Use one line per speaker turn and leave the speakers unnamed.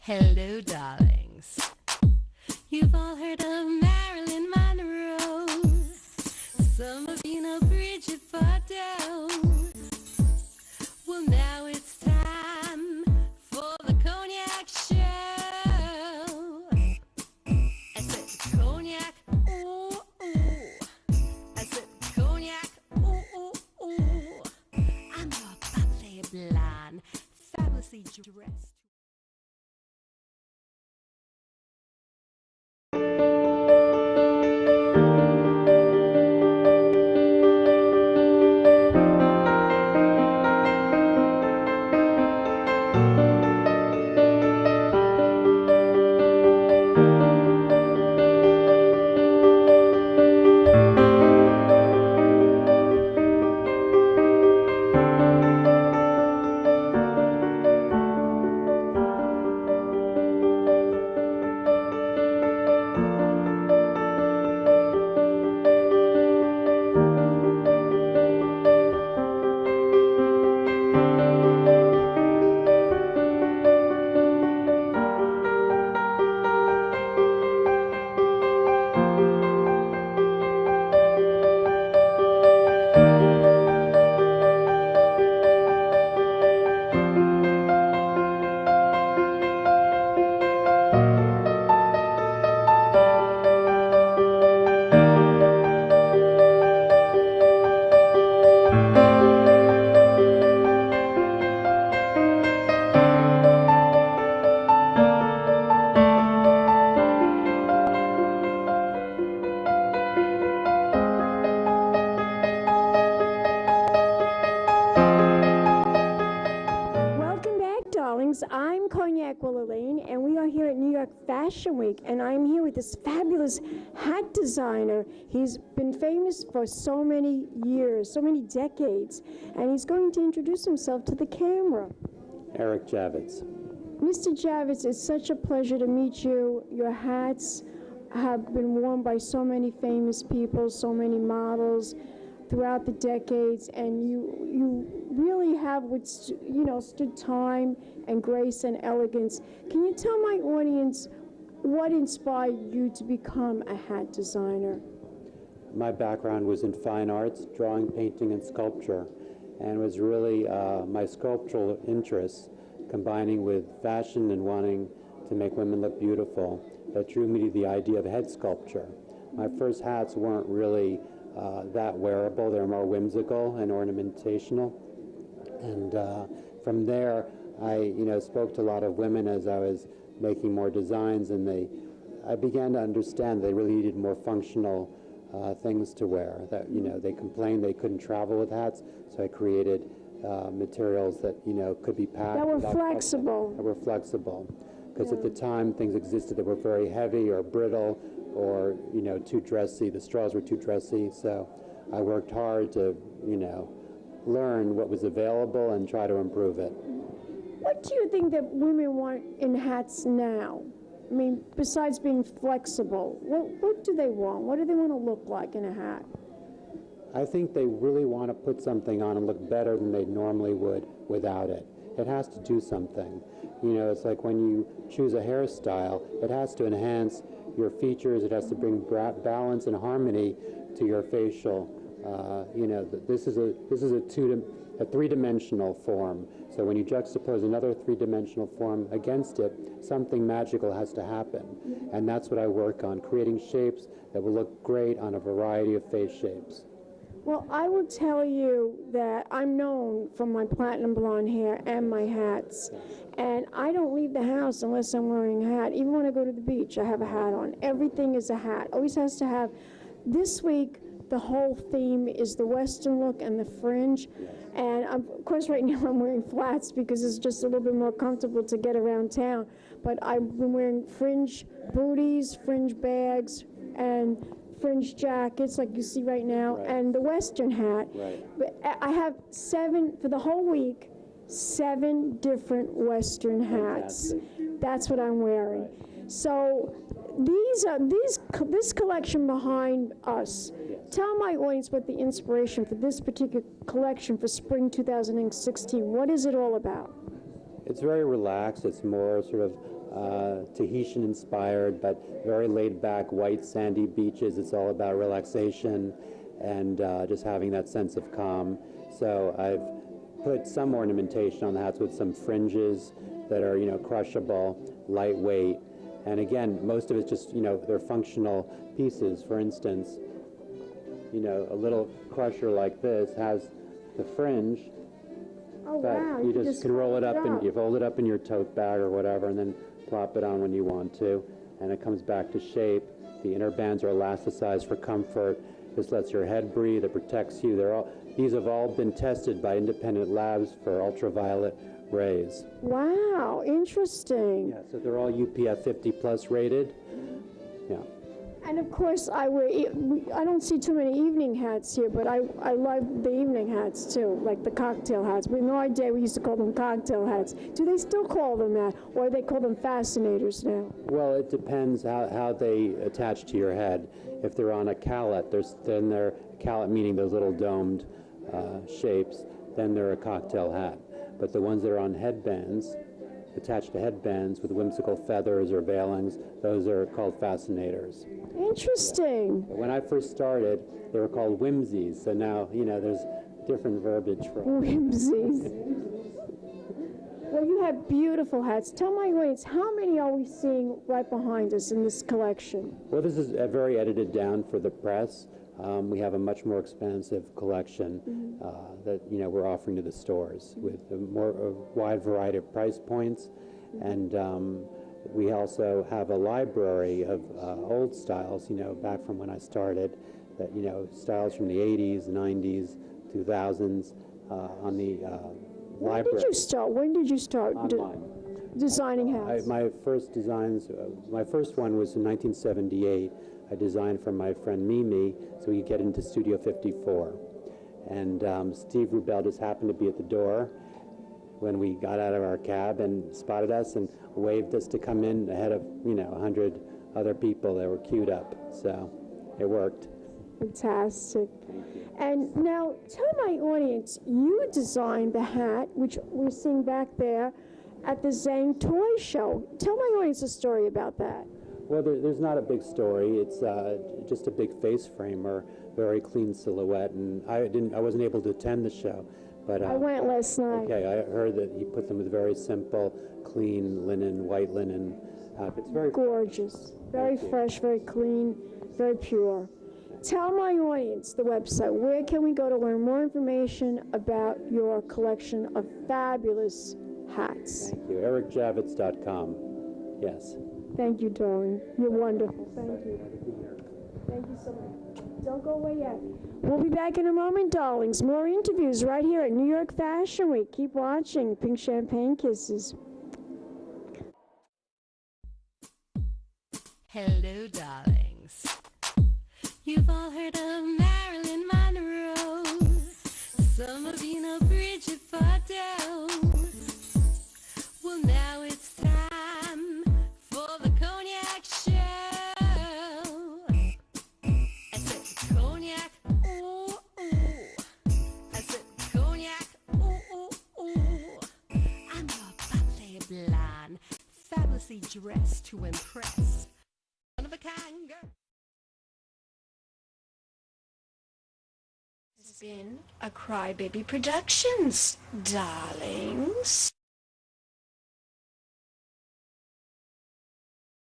Hello, darlings. You've all heard of Marilyn Monroe. Some of you know Bridget Bardot. Well, now it's time for the Cognac Show. I said Cognac, ooh, ooh. I said Cognac, ooh, ooh, ooh. I'm your bubbly blonde, fabulously dressed.
I'm Cognac Wellerlane, and we are here at New York Fashion Week, and I'm here with this fabulous hat designer. He's been famous for so many years, so many decades, and he's going to introduce himself to the camera.
Erick Javits.
Mr. Javits, it's such a pleasure to meet you. Your hats have been worn by so many famous people, so many models throughout the decades, and you really have stood time and grace and elegance. Can you tell my audience what inspired you to become a hat designer?
My background was in fine arts, drawing, painting, and sculpture, and it was really my sculptural interests combining with fashion and wanting to make women look beautiful that drew me to the idea of head sculpture. My first hats weren't really that wearable. They're more whimsical and ornamentational. And from there, I spoke to a lot of women as I was making more designs, and I began to understand they really needed more functional things to wear. That they complained they couldn't travel with hats, so I created materials that could be packed.
That were flexible.
That were flexible, because at the time things existed that were very heavy or brittle, or too dressy. The straws were too dressy, so I worked hard to learn what was available and try to improve it.
What do you think that women want in hats now? I mean, besides being flexible, what do they want? What do they want to look like in a hat?
I think they really want to put something on and look better than they normally would without it. It has to do something. It's like when you choose a hairstyle, it has to enhance your features. It has to bring balance and harmony to your facial. This is a three-dimensional form. So when you juxtapose another three-dimensional form against it, something magical has to happen. And that's what I work on, creating shapes that will look great on a variety of face shapes.
Well, I will tell you that I'm known for my platinum blonde hair and my hats. And I don't leave the house unless I'm wearing a hat. Even when I go to the beach, I have a hat on. Everything is a hat. Always has to have. This week, the whole theme is the Western look and the fringe. And of course, right now I'm wearing flats because it's just a little bit more comfortable to get around town. But I've been wearing fringe booties, fringe bags, and fringe jackets like you see right now, and the Western hat. But I have 7 for the whole week, 7 different Western hats. That's what I'm wearing. So this collection behind us. Tell my audience what the inspiration for this particular collection for spring 2016. What is it all about?
It's very relaxed. It's more sort of Tahitian inspired, but very laid back, white sandy beaches. It's all about relaxation and just having that sense of calm. So I've put some ornamentation on the hats with some fringes that are, crushable, lightweight. And again, most of it's just, they're functional pieces. For instance, a little crusher like this has the fringe.
Oh,
But
wow.
you just can roll it up and you
and
fold it up in your tote bag or whatever, and then plop it on when you want to, and it comes back to shape. The inner bands are elasticized for comfort. This lets your head breathe. It protects you. These have all been tested by independent labs for ultraviolet rays.
Wow, interesting.
Yeah, so they're all UPF 50 plus rated. Yeah.
And of course, I don't see too many evening hats here, but I love the evening hats too, like the cocktail hats. In our day, we used to call them cocktail hats. Do they still call them that, or they call them fascinators now?
Well, it depends how they attach to your head. If they're on a callet, then they're callet meaning those little domed shapes, then they're a cocktail hat. But the ones that are on headbands, attached to headbands with whimsical feathers or veilings, those are called fascinators.
Interesting.
When I first started, they were called whimsies, so now, there's different verbiage for
Whimsies. Well, you have beautiful hats. Tell my audience, how many are we seeing right behind us in this collection?
Well, this is very edited down for the press. We have a much more expansive collection that we're offering to the stores with a wide variety of price points, and we also have a library of old styles, back from when I started, that styles from the 80s, 90s, 2000s on the library.
When did you start
Online.
designing hats?
My first designs, my first one was in 1978. I designed for my friend Mimi so we could get into Studio 54. And Steve Rubel just happened to be at the door when we got out of our cab and spotted us and waved us to come in ahead of, 100 other people that were queued up. So it worked.
Fantastic. And now, tell my audience, you designed the hat, which we're seeing back there, at the Zang Toy Show. Tell my audience a story about that.
Well, there's not a big story. It's just a big face framer, very clean silhouette, and I wasn't able to attend the show, but
I went last night.
okay, I heard that he put them with very simple, clean linen, white linen. It's very
Gorgeous, very fresh, very clean, very pure. Tell my audience the website. Where can we go to learn more information about your collection of fabulous hats?
Thank you. ErickJavits.com. Yes.
Thank you, darling. You're wonderful. Thank you. Thank you so much. Don't go away yet. We'll be back in a moment, darlings. More interviews right here at New York Fashion Week. Keep watching. Pink Champagne Kisses.
Hello, darlings. You've all heard of Marilyn Monroe. Some of you know Bridget Bardot. Well, now it's time for the Cognac show. I said Cognac, ooh, ooh. I said Cognac, ooh, ooh, ooh. I'm your bubbly blonde, fabulously dressed to impress. One of a kind girl. This has been a Crybaby Productions, darlings.